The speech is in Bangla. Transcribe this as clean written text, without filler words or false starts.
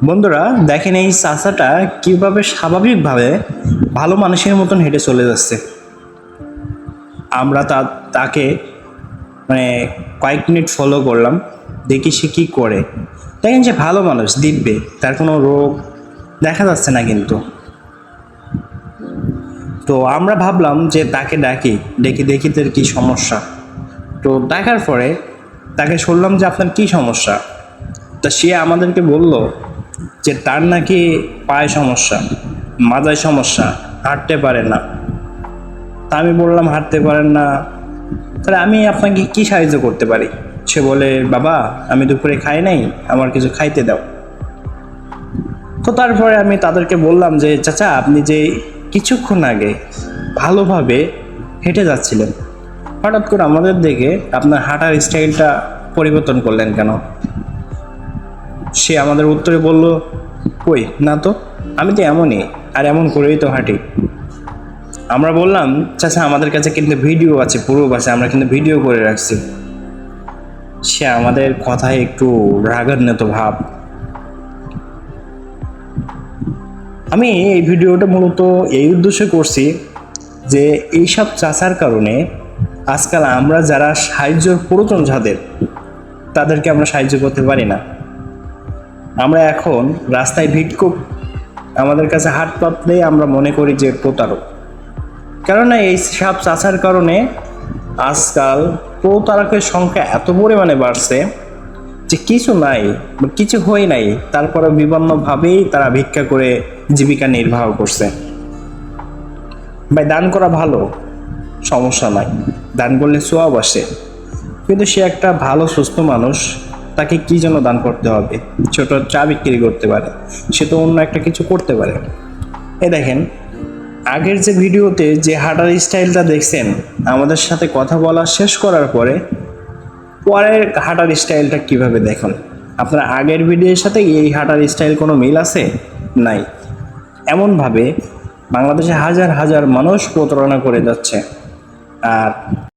বন্ধুরা দেখেন এই চাচাটা কিভাবে স্বাভাবিকভাবে ভালো মানুষের মতন হেঁটে চলে যাচ্ছে। আমরা তাকে মানে কয়েক মিনিট ফলো করলাম, দেখি সে কী করে। দেখেন যে ভালো মানুষ, দিব্যে, তার কোনো রোগ দেখা যাচ্ছে না কিন্তু। তো আমরা ভাবলাম যে তাকে ডাকি, ডেকে দেখি তার কী সমস্যা। তো ডাকার পরে তাকে শুনলাম যে আপনার কী সমস্যা। তা সে আমাদেরকে বলল যে তার নাকি পায়ে সমস্যা, মাজায় সমস্যা, হাঁটতে পারে না। তা আমি বললাম হাঁটতে পারেন না, তাহলে আমি আপনাকে কি সাহায্য করতে পারি? সে বলে, বাবা আমি দুপুরে খাই নাই, আমার কিছু খাইতে দাও। তো তারপরে আমি তাদেরকে বললাম যে চাচা, আপনি যে কিছুক্ষণ আগে ভালোভাবে হেঁটে যাচ্ছিলেন, হঠাৎ করে আমাদের দেখে আপনার হাঁটার স্টাইলটা পরিবর্তন করলেন কেন? সে আমাদের উত্তরে বলল, কই না তো, আমি তো এমনই, আর এমন করেই তো হাঁটি। আমরা বললাম, চাচা আমাদের কাছে কিন্তু ভিডিও আছে, প্রুফ আছে, আমরা কিন্তু ভিডিও করে রাখছি। সে আমাদের কথায় একটু রাগান্বিত ভাব। আমি এই ভিডিওটা মূলত এই উদ্দেশ্যে করছি যে এইসব চাচার কারণে আজকাল আমরা যারা সাহায্যর প্রয়োজন যাদের, তাদেরকে আমরা সাহায্য করতে পারি না। আমরা এখন রাস্তায় ভিক্ষুক, আমাদের কাছে হাত পাতলেই আমরা মনে করি যে প্রতারক। কেননা এই সব চাচার কারণে আজকাল প্রতারকের সংখ্যা এত পরিমাণে বাড়ছে যে কিছু নাই, কিছু হয় নাই, তারপরে বিভিন্নভাবেই তারা ভিক্ষা করে জীবিকা নির্বাহ করছে। ভাই দান করা ভালো, সমস্যা নাই, দান করলে সোয়াব আসে, কিন্তু সে একটা ভালো সুস্থ মানুষ, তাকে কি জন্য দান করতে হবে? ছোট চা বিক্রি করতে পারে, সে তো অন্য একটা কিছু করতে পারে। এই দেখেন আগের যে ভিডিওতে যে হাঁটার স্টাইলটা দেখছেন, আমাদের সাথে কথা বলা শেষ করার পরে পরের হাঁটার স্টাইলটা কিভাবে দেখুন। আপনার আগের ভিডিওর সাথে এই হাঁটার স্টাইল কোনো মিল আছে? নাই। এমনভাবে বাংলাদেশে হাজার হাজার মানুষ প্রতারণা করে যাচ্ছে। আর